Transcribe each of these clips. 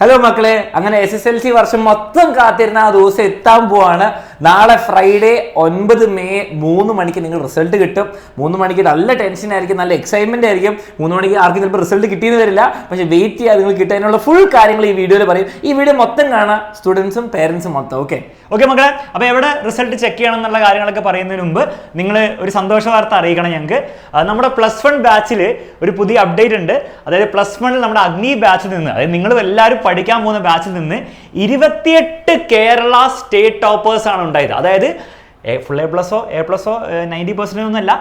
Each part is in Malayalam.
ഹലോ മക്കളെ, അങ്ങനെ SSLC വർഷം മൊത്തം കാത്തിരുന്ന ആ ദിവസം എത്താൻ പോവാണ്. നാളെ ഫ്രൈഡേ 9 മെയ് 3 മണിക്ക് നിങ്ങൾ റിസൾട്ട് കിട്ടും. 3 മണിക്ക് നല്ല ടെൻഷൻ ആയിരിക്കും, നല്ല എക്സൈറ്റ്മെന്റ് ആയിരിക്കും. 3 മണിക്ക് ആർക്കും ചിലപ്പോൾ റിസൾട്ട് കിട്ടിയെന്ന് വരില്ല, പക്ഷെ വെയിറ്റ് ചെയ്യാതെ നിങ്ങൾ കിട്ടാനുള്ള ഫുൾ കാര്യങ്ങൾ ഈ വീഡിയോയിൽ പറയും. ഈ വീഡിയോ മൊത്തം കാണാം, സ്റ്റുഡൻസും പേരൻസും മൊത്തം. ഓക്കെ മക്കളെ, അപ്പോൾ എവിടെ റിസൾട്ട് ചെക്ക് ചെയ്യണം എന്നുള്ള കാര്യങ്ങളൊക്കെ പറയുന്നതിന് മുമ്പ് നിങ്ങൾ ഒരു സന്തോഷ വാർത്ത അറിയിക്കണം ഞങ്ങൾക്ക്. നമ്മുടെ +1 ബാച്ചിൽ ഒരു പുതിയ അപ്ഡേറ്റ് ഉണ്ട്. അതായത് +1 നമ്മുടെ അഗ്നി ബാച്ചിൽ നിന്ന്, അതായത് നിങ്ങൾ എല്ലാവരും പഠിക്കാൻ പോകുന്ന ബാച്ചിൽ നിന്ന് 28 കേരള സ്റ്റേറ്റ് ടോപ്പേഴ്സ് ആണ് ഉണ്ടായത്. അതായത് ഫുൾ A+, A+, 90% ഒന്നുമല്ല,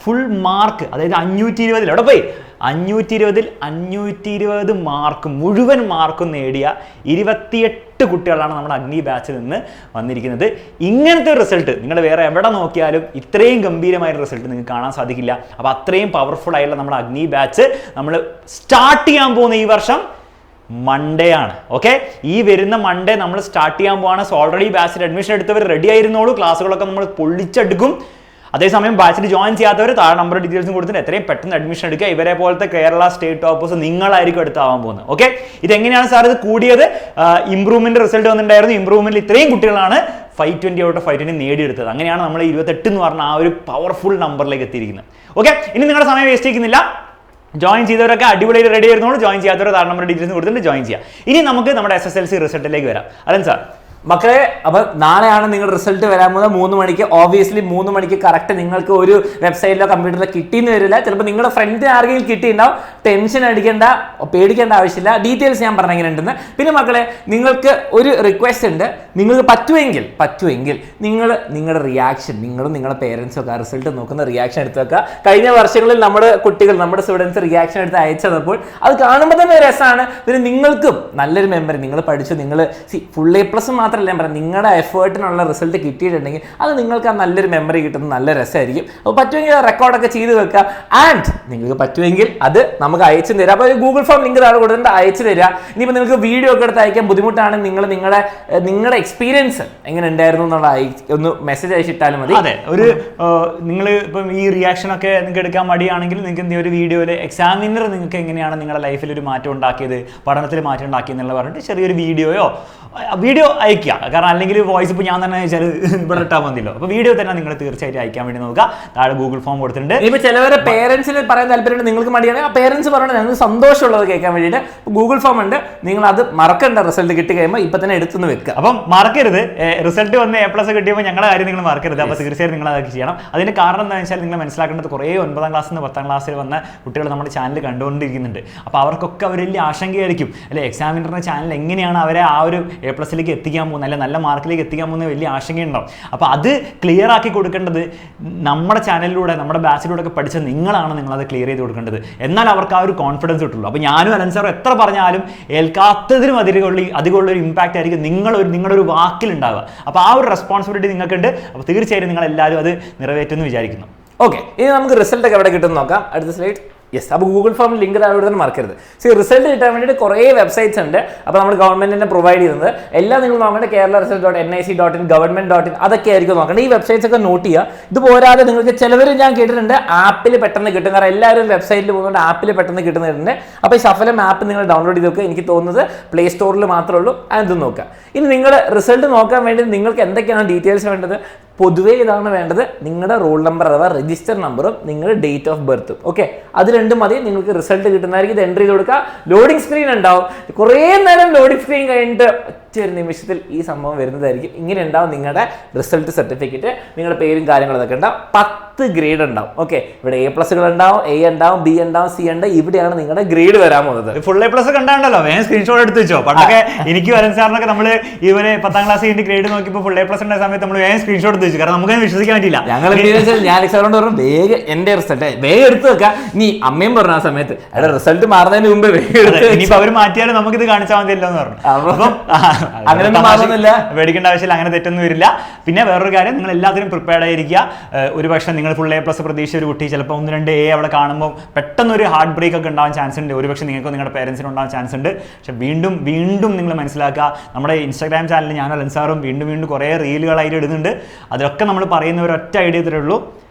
ഫുൾ മാർക്ക്. അതായത് 520 എവിടെ പോയി 520ൽ 520 മാർക്ക്, മുഴുവൻ മാർക്കും നേടിയ 28 കുട്ടികളാണ് നമ്മുടെ അഗ്നി ബാച്ചിൽ നിന്ന് വന്നിരിക്കുന്നത്. ഇങ്ങനത്തെ റിസൾട്ട് നിങ്ങൾ വേറെ എവിടെ നോക്കിയാലും ഇത്രയും ഗംഭീരമായ റിസൾട്ട് നിങ്ങൾക്ക് കാണാൻ സാധിക്കില്ല. അപ്പോൾ അത്രയും പവർഫുൾ ആയിട്ടുള്ള നമ്മുടെ അഗ്നി ബാച്ച് നമ്മൾ സ്റ്റാർട്ട് ചെയ്യാൻ പോകുന്ന ഈ വർഷം മൺഡേ ആണ്. ഓക്കെ, ഈ വരുന്ന മൺഡേ നമ്മൾ സ്റ്റാർട്ട് ചെയ്യാൻ പോവാണ്. സോ ഓൾറെഡി ബാച്ചിൽ അഡ്മിഷൻ എടുത്തവർ റെഡി ആയിരുന്നോളൂ. ക്ലാസ്സുകളൊക്കെ നമ്മൾ പൊള്ളിച്ചെടുക്കും. അതേസമയം ബാച്ചിൽ ജോയിൻ ചെയ്യാത്തവർ താഴെ നമ്പർ ഡീറ്റെയിൽസും കൊടുത്തിട്ട് എത്രയും പെട്ടെന്ന് അഡ്മിഷൻ എടുക്കുക. ഇവരെ പോലത്തെ കേരള സ്റ്റേറ്റ് ടോപ്പേഴ്സ് നിങ്ങളായിരിക്കും എടുത്താവാൻ പോകുന്നത്. ഓക്കെ, ഇതെങ്ങനെയാണ് സാർ ഇത് കൂടിയത്? ഇംപ്രൂവ്മെന്റ് റിസൾട്ട് വന്നിട്ടുണ്ടായിരുന്നു. ഇംപ്രൂവ്മെന്റിൽ ഇത്രയും കുട്ടികളാണ് 520 ഔട്ട് ഓഫ് 520 നേടിയെടുത്തത്. അങ്ങനെയാണ് നമ്മൾ 28 എന്ന് പറഞ്ഞ ആ ഒരു പവർഫുൾ നമ്പറിലേക്ക് എത്തിയിരിക്കുന്നത്. ഓക്കെ, ഇനി നിങ്ങളുടെ സമയം വേസ്റ്റ് ചെയ്യുന്നില്ല. ജോയിൻ ചെയ്തവരൊക്കെ അടിപൊളിയായിട്ട് റെഡി ആയിരുന്നോളൂ. ജോയിൻ ചെയ്യാത്തവർ താഴെ നമ്പർ ഡീറ്റെയിൽസ് കൊടുത്തിട്ട് ജോയിൻ ചെയ്യാം. ഇനി നമുക്ക് നമ്മുടെ SSLC റിസൾട്ടിലേക്ക് വരാം. അലൻ സാർ, മക്കളെ, അപ്പൊ നാളെയാണ് നിങ്ങളുടെ റിസൾട്ട് വരാൻ പോകുന്നത് 3 മണിക്ക്. ഓബിയസ്ലി 3 മണിക്ക് കറക്റ്റ് നിങ്ങൾക്ക് ഒരു വെബ്സൈറ്റിലോ കമ്പ്യൂട്ടറിലോ കിട്ടിയെന്ന് വരില്ല. ചിലപ്പോൾ നിങ്ങളുടെ ഫ്രണ്ടിന് ആർക്കെങ്കിലും കിട്ടിയിട്ടുണ്ടാവും. ടെൻഷൻ അടിക്കേണ്ട, പേടിക്കേണ്ട ആവശ്യമില്ല. ഡീറ്റെയിൽസ് ഞാൻ പറഞ്ഞ എങ്ങനെ ഉണ്ടെന്ന്. പിന്നെ മക്കളെ, നിങ്ങൾക്ക് ഒരു റിക്വസ്റ്റ് ഉണ്ട്. നിങ്ങൾക്ക് പറ്റുമെങ്കിൽ നിങ്ങൾ നിങ്ങളുടെ റിയാക്ഷൻ, നിങ്ങളും നിങ്ങളുടെ പേരൻസും ഒക്കെ ആ റിസൾട്ട് നോക്കുന്ന റിയാക്ഷൻ എടുത്ത് വെക്കുക. കഴിഞ്ഞ വർഷങ്ങളിൽ നമ്മുടെ കുട്ടികൾ, നമ്മുടെ സ്റ്റുഡൻസ് റിയാക്ഷൻ എടുത്ത് അയച്ചപ്പോൾ അത് കാണുമ്പോൾ തന്നെ രസമാണ്. പിന്നെ നിങ്ങൾക്കും നല്ലൊരു മെമ്മറി, നിങ്ങൾ പഠിച്ചു, നിങ്ങൾ ഫുൾ A+ മാത്രമല്ല ഞാൻ പറയാം, നിങ്ങളുടെ എഫേർട്ടിനുള്ള റിസൾട്ട് കിട്ടിയിട്ടുണ്ടെങ്കിൽ അത് നിങ്ങൾക്ക് ആ നല്ലൊരു മെമ്മറി കിട്ടുന്ന നല്ല രസമായിരിക്കും. അപ്പോൾ പറ്റുമെങ്കിൽ റെക്കോർഡൊക്കെ ചെയ്ത് വെക്കുക. ആൻഡ് നിങ്ങൾക്ക് പറ്റുമെങ്കിൽ അത് നമുക്ക് അയച്ചു തരാം. അപ്പോൾ ഒരു ഗൂഗിൾ ഫോം ലിങ്ക് താഴെ കൊടുത്തിട്ട് അയച്ചു തരിക. ഇനിയിപ്പോൾ നിങ്ങൾക്ക് വീഡിയോ ഒക്കെ എടുത്ത് അയക്കാൻ ബുദ്ധിമുട്ടാണ്, നിങ്ങളുടെ എക്സ്പീരിയൻസ് എങ്ങനെ ഉണ്ടായിരുന്നു എന്നുള്ള ഒന്ന് മെസ്സേജ് അയച്ചിട്ടാലും മതി. അതെ, ഒരു നിങ്ങൾ ഇപ്പം ഈ റിയാക്ഷൻ ഒക്കെ നിങ്ങൾക്ക് എടുക്കാൻ മടിയാണെങ്കിൽ നിങ്ങൾക്ക് എന്തെങ്കിലും ഒരു വീഡിയോയിൽ എക്സാമിനർ നിങ്ങൾക്ക് എങ്ങനെയാണ് നിങ്ങളുടെ ലൈഫിൽ ഒരു മാറ്റം ഉണ്ടാക്കിയത്, പഠനത്തിൽ മാറ്റം ഉണ്ടാക്കിയെന്നുള്ള പറഞ്ഞിട്ട് ചെറിയൊരു വീഡിയോ അയക്കുക. കാരണം അല്ലെങ്കിൽ വോയിസ് ഇപ്പോൾ ഞാൻ തന്നെ അയച്ചാൽ ഇവിടെ ഇട്ടാൽ മതിയല്ലോ. അപ്പോൾ വീഡിയോ തന്നെ നിങ്ങൾ തീർച്ചയായിട്ടും അയക്കാൻ വേണ്ടി നോക്കുക. താഴെ ഗൂഗിൾ ഫോം കൊടുത്തിട്ടുണ്ട്. ഇപ്പോൾ ചിലവരെ പേരൻസിന് പറയാൻ താല്പര്യമുണ്ട്, നിങ്ങൾക്ക് മടിയാണ്. ആ പേരൻസ് പറയണത് ഞങ്ങൾക്ക് സന്തോഷമുള്ളത് കേൾക്കാൻ വേണ്ടിയിട്ട് ഗൂഗിൾ ഫോം ഉണ്ട്. നിങ്ങൾ അത് മറക്കണ്ട. റിസൾട്ട് കിട്ടി കഴിയുമ്പോൾ ഇപ്പം തന്നെ എടുത്തുനിന്ന് വെക്കുക. അപ്പം മറക്കരുത്, റിസൾട്ട് വന്ന് A+ കിട്ടിയപ്പോൾ ഞങ്ങളുടെ കാര്യം നിങ്ങൾ മറക്കരുത്. അപ്പോൾ തീർച്ചയായും നിങ്ങൾ അതൊക്കെ ചെയ്യണം. അതിൻ്റെ കാരണം എന്താണെന്ന് വെച്ചാൽ നിങ്ങൾ മനസ്സിലാക്കേണ്ടത് കുറേ 9ാം ക്ലാസ്സിൽ നിന്ന് 10ാം ക്ലാസ്സിൽ വന്ന കുട്ടികൾ നമ്മുടെ ചാനൽ കണ്ടുകൊണ്ടിരിക്കുന്നുണ്ട്. അപ്പോൾ അവർക്കൊക്കെ അവർ വലിയ ആശങ്കയായിരിക്കും, അല്ലെ എക്സാമിനറിൻ്റെ ചാനൽ എങ്ങനെയാണ് അവരെ ആ ഒരു A+ലേക്ക് എത്തിക്കാൻ പോകുന്നത്, അല്ലെ നല്ല മാർക്കിലേക്ക് എത്തിക്കാൻ പോകുന്ന വലിയ ആശങ്കയുണ്ടാവും. അപ്പോൾ അത് ക്ലിയർ ആക്കി കൊടുക്കേണ്ടത് നമ്മുടെ ചാനലിലൂടെ, നമ്മുടെ ബാച്ചിലൂടെ ഒക്കെ പഠിച്ച നിങ്ങളാണ്. നിങ്ങളത് ക്ലിയർ ചെയ്ത് കൊടുക്കേണ്ടത്. എന്നാൽ അവർക്ക് ആ ഒരു കോൺഫിഡൻസ് കിട്ടുള്ളൂ. അപ്പോൾ ഞാനും അലൻ സാറും എത്ര പറഞ്ഞാലും ഏൽക്കാത്തതിനും അധികമുള്ള ഒരു ഇമ്പാക്റ്റ് ആയിരിക്കും നിങ്ങളുടെ ഒരു വാക്കിലുണ്ടാവുക. അപ്പോൾ ആ ഒരു റെസ്പോൺസിബിലിറ്റി നിങ്ങൾക്കുണ്ട്. അപ്പോൾ തീർച്ചയായും നിങ്ങൾ എല്ലാവരും അത് നിറവേറ്റുമെന്ന് വിചാരിക്കുന്നു. ഓക്കെ, ഇനി നമുക്ക് റിസൾട്ട് ഒക്കെ എവിടെ കിട്ടുമെന്ന് നോക്കാം. അടുത്ത സ്ലൈഡ്. യെസ്, അപ്പോൾ ഗൂഗിൾ ഫോം ലിങ്ക് താഴെ തന്നെ മറക്കരുത്. റിസൾട്ട് കിട്ടാൻ വേണ്ടിയിട്ട് കുറേ വെബ്സൈറ്റ്സ് ഉണ്ട്. അപ്പോൾ നമ്മൾ ഗവൺമെന്റിനെ പ്രൊവൈഡ് ചെയ്യുന്നത് എല്ലാം നിങ്ങൾ നോക്കേണ്ടത് kerala.result.nic.in, government.in, അതൊക്കെ ആയിരിക്കും നോക്കേണ്ടത്. ഈ വെബ്സൈറ്റ്സ് ഒക്കെ നോട്ട് ചെയ്യുക. ഇത് പോരാതെ നിങ്ങൾക്ക് ചിലവർ ഞാൻ കേട്ടിട്ടുണ്ട് ആപ്പിൽ പെട്ടെന്ന് കിട്ടും. കാരണം എല്ലാവരും വെബ്സൈറ്റിൽ പോകുന്നുണ്ട്, ആപ്പിൽ പെട്ടെന്ന് കിട്ടുന്നുണ്ട്. അപ്പോൾ ഈ സഫലം ആപ്പ് നിങ്ങൾ ഡൗൺലോഡ് ചെയ്ത് നോക്കുക. എനിക്ക് തോന്നുന്നത് പ്ലേ സ്റ്റോറിൽ മാത്രമേ ഉള്ളൂ. അത് നോക്കുക. ഇനി നിങ്ങൾ റിസൾട്ട് നോക്കാൻ വേണ്ടി നിങ്ങൾക്ക് എന്തൊക്കെയാണ് ഡീറ്റെയിൽസ് വേണ്ടത്? പൊതുവേ ഇതാണ് വേണ്ടത്, നിങ്ങളുടെ റോൾ നമ്പർ അഥവാ രജിസ്റ്റർ നമ്പറും നിങ്ങളുടെ ഡേറ്റ് ഓഫ് ബർത്തും. ഓക്കെ, അത് രണ്ടും മതി. നിങ്ങൾക്ക് റിസൾട്ട് കിട്ടുന്നതായിരിക്കും. ഇത് എൻട്രി ചെയ്ത് കൊടുക്കുക. ലോഡിംഗ് സ്ക്രീൻ ഉണ്ടാവും. കുറേ നേരം ലോഡിംഗ് സ്ക്രീൻ കഴിഞ്ഞിട്ട് ഒരു നിമിഷത്തിൽ ഈ സംഭവം വരുന്നതായിരിക്കും. ഇങ്ങനെ ഉണ്ടാവും നിങ്ങളുടെ റിസൾട്ട് സർട്ടിഫിക്കറ്റ്. നിങ്ങളുടെ പേരും കാര്യങ്ങളൊക്കെ ഉണ്ടാവും. 10 ഗ്രേഡ് ഉണ്ടാവും. ഓക്കെ, ഇവിടെ A+ ഉണ്ടാവും, A ഉണ്ടാവും, B ഉണ്ടാവും, C ഉണ്ട്. ഇവിടെയാണ് നിങ്ങളുടെ ഗ്രേഡ് വരാൻ പോകുന്നത്. ഫുൾ A+ കണ്ടാണല്ലോ, വേഗം സ്ക്രീൻഷോട്ട് എടുത്ത് വെച്ചോ. പണ്ടൊക്കെ എനിക്ക് വരൻ സാറിനൊക്കെ നമ്മൾ ഇവരെ 10ാം ക്ലാസ് കഴിഞ്ഞ് ഗ്രേഡ് നോക്കിയപ്പോൾ ഫുൾ A+ ഉള്ള സമയത്ത് നമ്മൾ വേഗം സ്ക്രീൻഷോട്ട് എടുത്ത് വെച്ചു. കാരണം നമുക്ക് വിശ്വസിക്കാൻ പറ്റില്ല. ഞങ്ങൾ ഞാൻ സാറോട് പറഞ്ഞു, വേഗം എന്റെ റിസൾട്ട് വേഗം എടുത്ത് വെക്കാം. നീ അമ്മയും പറഞ്ഞു ആ സമയത്ത് റിസൾട്ട് മാറുന്നതിന് മുമ്പ് ഇനിയിപ്പോൾ അവർ മാറ്റിയാലും നമുക്കിത് കാണിച്ചാൽ മതിയല്ലോ എന്ന് പറഞ്ഞു. അപ്പം അങ്ങനെയൊന്നും മാറുന്നില്ല, പേടിക്കേണ്ട ആവശ്യമില്ല, അങ്ങനെ തെറ്റൊന്നും വരില്ല. പിന്നെ വേറൊരു കാര്യം, നിങ്ങൾ എല്ലാത്തിനും പ്രിപ്പയർഡ് ആയിരിക്കുക. ഒരു പക്ഷേ നിങ്ങൾ ഫുൾ A+ പ്രതീക്ഷ ഒരു കുട്ടി ചിലപ്പോൾ 1-2 A അവിടെ കാണുമ്പോൾ പെട്ടെന്നൊരു ഹാർട്ട് ബ്രേക്ക് ഒക്കെ ഉണ്ടാവാൻ ചാൻസ് ഉണ്ട്. ഒരുപക്ഷെ നിങ്ങൾക്ക് നിങ്ങളുടെ പേരൻസിന് ഉണ്ടാവാൻ ചാൻസ് ഉണ്ട്. പക്ഷെ വീണ്ടും നിങ്ങൾ മനസ്സിലാക്കുക, നമ്മുടെ ഇൻസ്റ്റാഗ്രാം ചാനലിൽ ഞാനും അലൻ സാറും വീണ്ടും കുറേ റീലുകൾ അതിൽ ഇടുന്നുണ്ട്. അതിലൊക്കെ നമ്മൾ പറയുന്ന ഒരൊറ്റ ഐഡിയ ഇത്രേ ഉള്ളൂ,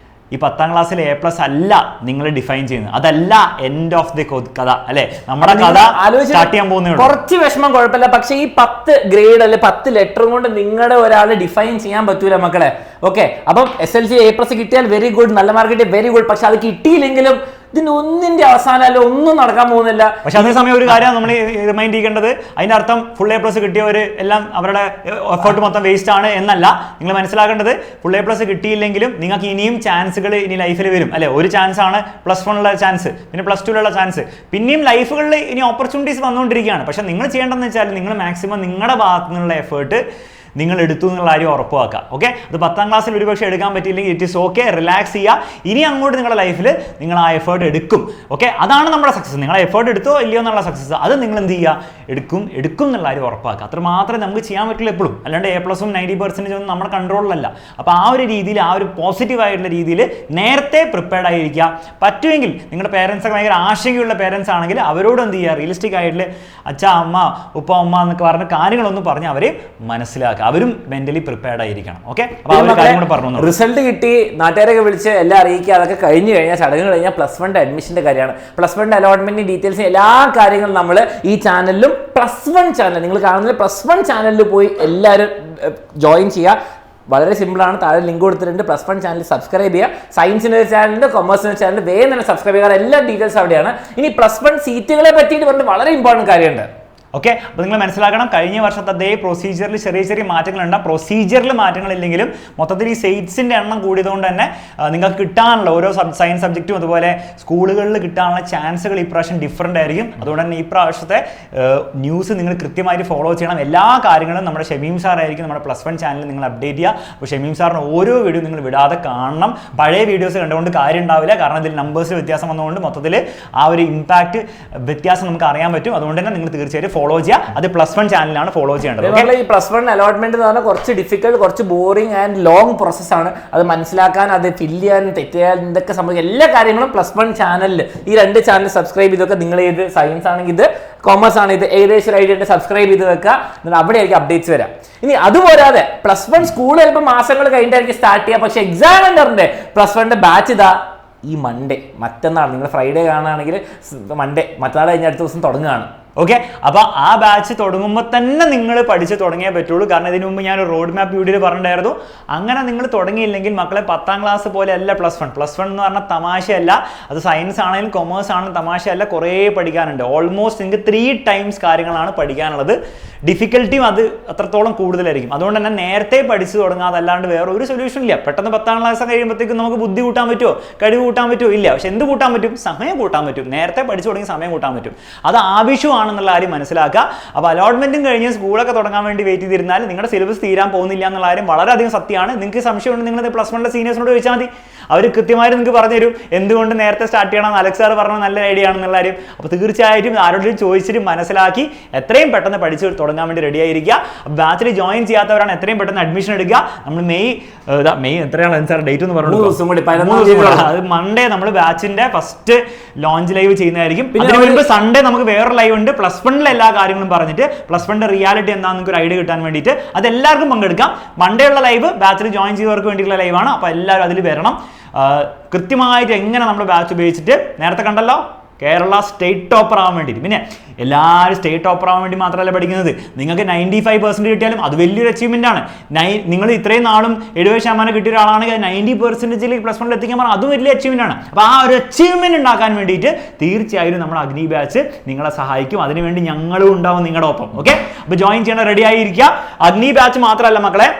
ഈ 10ാം ക്ലാസ്സിൽ A+ അല്ല നിങ്ങൾ ഡിഫൈൻ ചെയ്യുന്നത്, അതല്ല എൻഡ് ഓഫ് ദി കഥ അല്ലെ, നമ്മുടെ കഥ സ്റ്റാർട്ട് ചെയ്യാൻ പോകുന്നേ. കുറച്ച് വിഷമം കുഴപ്പമില്ല, പക്ഷെ ഈ 10 ഗ്രേഡ് അല്ലെ 10 ലെറ്റർ കൊണ്ട് നിങ്ങളുടെ ഒരാളെ ഡിഫൈൻ ചെയ്യാൻ പറ്റൂല മക്കളെ. ഓക്കെ, അപ്പം SLC A+ കിട്ടിയാൽ വെരി ഗുഡ്, നല്ല മാർക്ക് കിട്ടിയാൽ വെരി ഗുഡ്. പക്ഷെ അത് കിട്ടിയില്ലെങ്കിലും ഇതിന്റെ ഒന്നിന്റെ അവസാനം ഒന്നും നടക്കാൻ പോകുന്നില്ല. പക്ഷെ അതേസമയം ഒരു കാര്യം നമ്മൾ റിമൈൻഡ് ചെയ്യേണ്ടത്, അതിന്റെ അർത്ഥം ഫുൾ A+ കിട്ടിയവർ എല്ലാം അവരുടെ എഫേർട്ട് മൊത്തം വേസ്റ്റ് ആണ് എന്നല്ല. നിങ്ങൾ മനസ്സിലാക്കേണ്ടത് ഫുൾ A+ കിട്ടിയില്ലെങ്കിലും നിങ്ങൾക്ക് ഇനിയും ചാൻസുകൾ ഇനി ലൈഫിൽ വരും അല്ലെ. ഒരു ചാൻസ് ആണ് +1 ചാൻസ്, പിന്നെ +2 ചാൻസ്, പിന്നെയും ലൈഫുകളിൽ ഇനി ഓപ്പർച്യൂണിറ്റീസ് വന്നുകൊണ്ടിരിക്കുകയാണ്. പക്ഷെ നിങ്ങൾ ചെയ്യേണ്ടതെന്ന് വെച്ചാൽ നിങ്ങൾ മാക്സിമം നിങ്ങളുടെ ഭാഗത്തു നിന്നുള്ള എഫേർട്ട് നിങ്ങൾ എടുത്തു എന്നുള്ള കാര്യം ഉറപ്പാക്കുക. ഓക്കെ, അത് 10ാം ക്ലാസ്സിൽ ഒരുപക്ഷെ എടുക്കാൻ പറ്റിയില്ലെങ്കിൽ ഇറ്റ് ഈസ് ഓക്കെ, റിലാക്സ് ചെയ്യുക. ഇനി അങ്ങോട്ട് നിങ്ങളുടെ ലൈഫിൽ നിങ്ങൾ ആ എഫേർട്ട് എടുക്കും. ഓക്കെ, അതാണ് നമ്മുടെ സക്സസ്. നിങ്ങൾ എഫേർട്ട് എടുത്തോ ഇല്ലയോ എന്നുള്ള സക്സസ്, അത് നിങ്ങൾ എന്ത് ചെയ്യുക, എടുക്കും എന്നുള്ള കാര്യം ഉറപ്പാക്കുക. അത്ര മാത്രമേ നമുക്ക് ചെയ്യാൻ പറ്റുള്ളൂ എപ്പോഴും. അല്ലാണ്ട് A+ഉം 90% ഒന്നും നമ്മുടെ കൺട്രോളിലല്ല. അപ്പോൾ ആ ഒരു രീതിയിൽ, ആ ഒരു പോസിറ്റീവ് ആയിട്ടുള്ള രീതിയിൽ നേരത്തെ പ്രിപ്പയർഡ് ആയിരിക്കുക. പറ്റുമെങ്കിൽ നിങ്ങളുടെ പേരൻസൊക്കെ ഭയങ്കര ആശങ്കയുള്ള പേരൻസ് ആണെങ്കിൽ അവരോട് എന്ത് ചെയ്യുക, റിയലിസ്റ്റിക് ആയിട്ടുള്ള അച്ഛ അമ്മ ഉപ്പ അമ്മ എന്നൊക്കെ പറഞ്ഞ കാര്യങ്ങളൊന്നും പറഞ്ഞ് അവരെ മനസ്സിലാക്കുക. അവരും മെന്റലി പ്രിപ്പയർഡ് ആയിരിക്കണം. ഓക്കെ, റിസൾട്ട് കിട്ടി നാട്ടുകാരൊക്കെ വിളിച്ച് എല്ലാം അറിയിക്കുക. അതൊക്കെ കഴിഞ്ഞ് കഴിഞ്ഞാൽ ചടങ്ങ് കഴിഞ്ഞാൽ +1 അഡ്മിഷന്റെ കാര്യമാണ്. +1 അലോട്ട്മെന്റ് ഡീറ്റെയിൽസ് എല്ലാ കാര്യങ്ങളും നമ്മൾ ഈ ചാനലിലും +1 ചാനൽ നിങ്ങൾ കാണുന്ന +1 ചാനലിൽ പോയി എല്ലാവരും ജോയിൻ ചെയ്യുക. വളരെ സിമ്പിളാണ്, താഴെ ലിങ്ക് കൊടുത്തിട്ടുണ്ട്. +1 ചാനൽ സബ്സ്ക്രൈബ് ചെയ്യുക. സയൻസിന് ഒരു ചാനലുണ്ട്, കൊമേഴ്സിന് ചാനൽ, വേഗം തന്നെ സബ്സ്ക്രൈബ് ചെയ്യുക. എല്ലാ ഡീറ്റെയിൽസ് അവിടെയാണ്. ഇനി +1 സീറ്റുകളെ പറ്റിയിട്ട് പറഞ്ഞിട്ട് വളരെ ഇമ്പോർട്ടൻറ്റ് കാര്യമുണ്ട്. ഓക്കെ, അപ്പോൾ നിങ്ങൾ മനസ്സിലാക്കണം, കഴിഞ്ഞ വർഷത്തെ അതേ പ്രൊസീജിയറിൽ ചെറിയ മാറ്റങ്ങളുണ്ടാകും. പ്രൊസീജിയറിൽ മാറ്റങ്ങളില്ലെങ്കിലും മൊത്തത്തിൽ ഈ സീറ്റ്സിൻ്റെ എണ്ണം കൂടിയതുകൊണ്ട് തന്നെ നിങ്ങൾക്ക് കിട്ടാനുള്ള ഓരോ സയൻസ് സബ്ജക്റ്റും അതുപോലെ സ്കൂളുകളിൽ കിട്ടാനുള്ള ചാൻസുകൾ ഇപ്രാവശ്യം ഡിഫറൻ്റ് ആയിരിക്കും. അതുകൊണ്ട് തന്നെ ഈ പ്രാവശ്യത്തെ ന്യൂസ് നിങ്ങൾ കൃത്യമായിട്ട് ഫോളോ ചെയ്യണം. എല്ലാ കാര്യങ്ങളും നമ്മുടെ ഷമീം സാർ ആയിരിക്കും നമ്മുടെ +1 ചാനലിൽ നിങ്ങൾ അപ്ഡേറ്റ് ചെയ്യുക. അപ്പോൾ ഷമീം സാറിന് ഓരോ വീഡിയോ നിങ്ങൾ വിടാതെ കാണണം. പഴയ വീഡിയോസ് കണ്ടുകൊണ്ട് കാര്യം ഉണ്ടാവില്ല, കാരണം ഇതിൽ നമ്പേഴ്സ് വ്യത്യാസം വന്നതുകൊണ്ട് മൊത്തത്തിൽ ആ ഒരു ഇമ്പാക്ട് വ്യത്യാസം നമുക്ക് അറിയാൻ പറ്റും. അതുകൊണ്ട് തന്നെ നിങ്ങൾ തീർച്ചയായിട്ടും ഫോളോ ചെയ്യുക. അത് +1 ചാനലാണ് ഫോളോ ചെയ്യേണ്ടത്. ഈ +1 അലോട്ട്മെന്റ് എന്ന് പറഞ്ഞാൽ കുറച്ച് ഡിഫിക്കൽട്ട്, കുറച്ച് ബോറിംഗ് ആൻഡ് ലോങ് പ്രോസസ്സാണ്. അത് മനസ്സിലാക്കാൻ, അത് ഫില്ല് ചെയ്യാൻ, തെറ്റിയാൽ എന്തൊക്കെ സംഭവിക്കും, എല്ലാ കാര്യങ്ങളും +1 ചാനലിൽ ഈ 2 ചാനൽ സബ്സ്ക്രൈബ് ചെയ്തൊക്കെ നിങ്ങൾ ഏത് സയൻസ് ആണെങ്കിൽ ഇത്, കോമേഴ്സ് ആണ് ഇത്, ഏകദേശം ഐഡിയ സബ്സ്ക്രൈബ് ചെയ്ത് വെക്കുക. അവിടെ ആയിരിക്കും അപ്ഡേറ്റ്സ് വരാം. ഇനി അതുപോരാതെ +1 സ്കൂൾ ചിലപ്പോൾ മാസങ്ങൾ കഴിഞ്ഞിട്ടായിരിക്കും സ്റ്റാർട്ട് ചെയ്യുക. പക്ഷേ എക്സാം സെന്ററിന്റെ +1 ബാച്ച് ഇതാ ഈ മൺഡേ, മറ്റന്നാൾ. നിങ്ങൾ ഫ്രൈഡേ കാണുകയാണെങ്കിൽ മൺഡേ, മറ്റന്നാൾ കഴിഞ്ഞ അടുത്ത ദിവസം തുടങ്ങുകയാണ്. ഓക്കെ, അപ്പോൾ ആ ബാച്ച് തുടങ്ങുമ്പോൾ തന്നെ നിങ്ങൾ പഠിച്ച് തുടങ്ങിയേ പറ്റുള്ളൂ. കാരണം ഇതിനു മുമ്പ് ഞാൻ ഒരു റോഡ് മാപ്പ് വീഡിയോയിൽ പറഞ്ഞിട്ടുണ്ടായിരുന്നു. അങ്ങനെ നിങ്ങൾ തുടങ്ങിയില്ലെങ്കിൽ മക്കളെ 10ാം ക്ലാസ് പോലെ അല്ല +1 എന്ന് പറഞ്ഞാൽ തമാശയല്ല. അത് സയൻസ് ആണെങ്കിലും കൊമേഴ്സ് ആണെങ്കിലും തമാശയല്ല, കുറേ പഠിക്കാനുണ്ട്. ഓൾമോസ്റ്റ് നിങ്ങൾക്ക് 3 ടൈംസ് കാര്യങ്ങളാണ് പഠിക്കാനുള്ളത്. ഡിഫിക്കൽട്ടിയും അത് അത്രത്തോളം കൂടുതലായിരിക്കും. അതുകൊണ്ട് തന്നെ നേരത്തെ പഠിച്ചു തുടങ്ങാതെ അല്ലാണ്ട് വേറെ ഒരു സൊല്യൂഷൻ ഇല്ല. പെട്ടെന്ന് 10ാം ക്ലാസ് കഴിയുമ്പോഴത്തേക്കും നമുക്ക് ബുദ്ധി കൂട്ടാൻ പറ്റുമോ, കഴിവ് കൂട്ടാൻ പറ്റുമോ? ഇല്ല. പക്ഷെ എന്ത് കൂട്ടാൻ പറ്റും? സമയം കൂട്ടാൻ പറ്റും. നേരത്തെ പഠിച്ചു തുടങ്ങി സമയം കൂട്ടാൻ പറ്റും. അത് ആവശ്യമാണെന്നുള്ള കാര്യം മനസ്സിലാക്കുക. അപ്പോൾ അലോട്ട്മെന്റും കഴിഞ്ഞ് സ്കൂളൊക്കെ തുടങ്ങാൻ വേണ്ടി വെയിറ്റ് ചെയ്തിരുന്നാൽ നിങ്ങളുടെ സിലബസ് തീരാൻ പോകുന്നില്ല എന്നുള്ള കാര്യം വളരെയധികം സത്യമാണ്. നിങ്ങൾക്ക് സംശയമുണ്ട്, നിങ്ങൾ +1 സീനിയേഴ്സിനോട് ചോദിച്ചാൽ മതി. അവർ കൃത്യമായിട്ട് നിങ്ങൾക്ക് പറഞ്ഞു തരും എന്തുകൊണ്ട് നേരത്തെ സ്റ്റാർട്ട് ചെയ്യണം. അലക്സ് സാർ പറഞ്ഞ നല്ല ഐഡിയ ആണെന്നുള്ള കാര്യം. അപ്പോൾ തീർച്ചയായിട്ടും ആരോടും ചോദിച്ചിട്ട് മനസ്സിലാക്കി എത്രയും പെട്ടെന്ന് പഠിച്ച് തുടങ്ങാൻ വേണ്ടി റെഡി ആയിരിക്കുക. ബാച്ചിൽ ജോയിൻ ചെയ്യാത്തവരാണ് എത്രയും പെട്ടെന്ന് അഡ്മിഷൻ എടുക്കുക. നമ്മൾ മെയ് എത്രയാണ് സാർ ഡേറ്റ് എന്ന് പറഞ്ഞു, അത് മൺഡേ നമ്മൾ ബാച്ചിന്റെ ഫസ്റ്റ് ലോഞ്ച് ലൈവ് ചെയ്യുന്നതായിരിക്കും. അതിന് മുൻപ് സൺഡേ നമുക്ക് വേറെ ലൈവ് ഉണ്ട്. +1 എല്ലാ കാര്യങ്ങളും പറഞ്ഞിട്ട് +1 റിയാലിറ്റി എന്താണെന്ന് നിങ്ങൾക്ക് ഒരു ഐഡിയ കിട്ടാൻ വേണ്ടിയിട്ട് അത് എല്ലാവർക്കും പങ്കെടുക്കാം. മൺഡേ ഉള്ള ലൈവ് ബാച്ചിൽ ജോയിൻ ചെയ്തവർക്ക് വേണ്ടിയിട്ടുള്ള ലൈവാണ്. അപ്പോൾ എല്ലാവരും അതിൽ വരണം. കൃത്യമായിട്ട് എങ്ങനെ നമ്മൾ ബാച്ച് ഉപയോഗിച്ചിട്ട് നേരത്തെ കണ്ടല്ലോ കേരള സ്റ്റേറ്റ് ടോപ്പർ ആവാൻ വേണ്ടിയിട്ട്. പിന്നെ എല്ലാവരും സ്റ്റേറ്റ് ടോപ്പർ ആവാൻ വേണ്ടി മാത്രമല്ല പഠിക്കുന്നത്. നിങ്ങൾക്ക് 95% കിട്ടിയാലും അത് വലിയൊരു അച്ചീവ്മെന്റ് ആണ്. നിങ്ങൾ ഇത്രയും നാളും 70% കിട്ടിയ ഒരാളാണെങ്കിൽ 90% +1 എത്തിക്കാൻ പറഞ്ഞാൽ അതും വലിയ അച്ചീവ്മെന്റ് ആണ്. അപ്പോൾ ആ ഒരു അച്ചീവ്മെന്റ് ഉണ്ടാക്കാൻ വേണ്ടിയിട്ട് തീർച്ചയായും നമ്മുടെ അഗ്നി ബാച്ച് നിങ്ങളെ സഹായിക്കും. അതിനുവേണ്ടി ഞങ്ങളും ഉണ്ടാവും നിങ്ങളുടെ ഒപ്പം. ഓക്കെ, അപ്പോൾ ജോയിൻ ചെയ്യണം, റെഡി ആയിരിക്കുക. അഗ്നി ബാച്ച് മാത്രമല്ല മക്കളെ,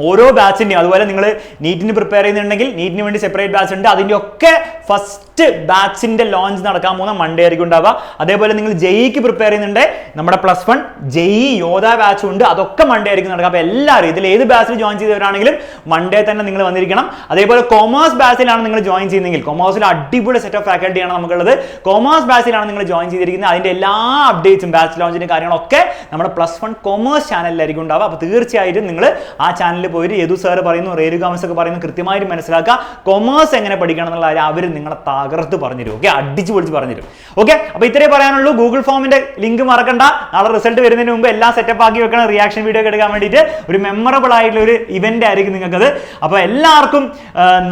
ഓരോ ബാച്ചിൻ്റെയും, അതുപോലെ നിങ്ങൾ നീറ്റിന് പ്രിപ്പയർ ചെയ്യുന്നുണ്ടെങ്കിൽ നീറ്റിന് വേണ്ടി സെപ്പറേറ്റ് ബാച്ച് ഉണ്ട്. അതിൻ്റെ ഒക്കെ ഫസ്റ്റ് ബാച്ചിൻ്റെ ലോഞ്ച് നടക്കാൻ പോകുന്ന മൺഡേ ആയിരിക്കും ഉണ്ടാവുക. അതേപോലെ നിങ്ങൾ ജെഇക്ക് പ്രിപ്പയർ ചെയ്യുന്നുണ്ട്, നമ്മുടെ +1 ജെഇ യോധ ബാച്ചും ഉണ്ട്. അതൊക്കെ മൺഡേ ആയിരിക്കും നടക്കുക. അപ്പോൾ എല്ലാവരും ഇതിൽ ഏത് ബാച്ചിൽ ജോയിൻ ചെയ്തവരാണെങ്കിലും മൺഡേ തന്നെ നിങ്ങൾ വന്നിരിക്കണം. അതേപോലെ കൊമേഴ്സ് ബാച്ചിലാണ് നിങ്ങൾ ജോയിൻ ചെയ്യുന്നതെങ്കിൽ, കൊമേഴ്സിൽ അടിപൊളി സെറ്റ് ഓഫ് ഫാക്കൽറ്റിയാണ് നമുക്കുള്ളത്. കൊമേഴ്സ് ബാച്ചിലാണ് നിങ്ങൾ ജോയിൻ ചെയ്തിരിക്കുന്നത്. അതിൻ്റെ എല്ലാ അപ്ഡേറ്റ്സും ബാച്ച് ലോഞ്ചിൻ്റെ കാര്യങ്ങളൊക്കെ നമ്മുടെ +1 കൊമേഴ്സ് ചാനലിലായിരിക്കും ഉണ്ടാവുക. അപ്പോൾ തീർച്ചയായിട്ടും നിങ്ങൾ ആ ചാനലിൽ പോയിട്ട് യദു സാർ പറയുന്നു, റേരുകാമസ് ഒക്കെ പറയുന്നു, കൃത്യമായിട്ട് മനസ്സിലാക്കുക. കൊമേഴ്സ് എങ്ങനെ പഠിക്കണം എന്നുള്ള കാര്യം അവർ നിങ്ങളെ തകർത്ത് പറഞ്ഞുതരും. ഓക്കെ, അടിച്ചു പൊളിച്ച് പറഞ്ഞുതരും. ഓക്കെ, അപ്പോൾ ഇത്രേ പറയാനുള്ളൂ. ഗൂഗിൾ ഫോമിന്റെ ലിങ്ക് മറക്കണ്ട. നാളെ റിസൾട്ട് വരുന്നതിന് മുമ്പ് എല്ലാം സെറ്റപ്പ് ആക്കി വെക്കണം. റിയാക്ഷൻ വീഡിയോ ഒക്കെ എടുക്കാൻ വേണ്ടിയിട്ട് ഒരു മെമ്മറബിൾ ആയിട്ടുള്ള ഒരു ഇവന്റ് ആയിരിക്കും നിങ്ങൾക്കത്. അപ്പോൾ എല്ലാവർക്കും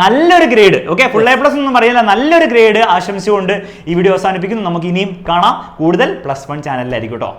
നല്ലൊരു ഗ്രേഡ്, ഓക്കെ, ഫുൾ A+ ഒന്നും പറയില്ല, നല്ലൊരു ഗ്രേഡ് ആശംസിച്ചുകൊണ്ട് ഈ വീഡിയോ അവസാനിപ്പിക്കുന്നു. നമുക്ക് ഇനിയും കാണാം. കൂടുതൽ +1 ചാനലിലായിരിക്കും കേട്ടോ.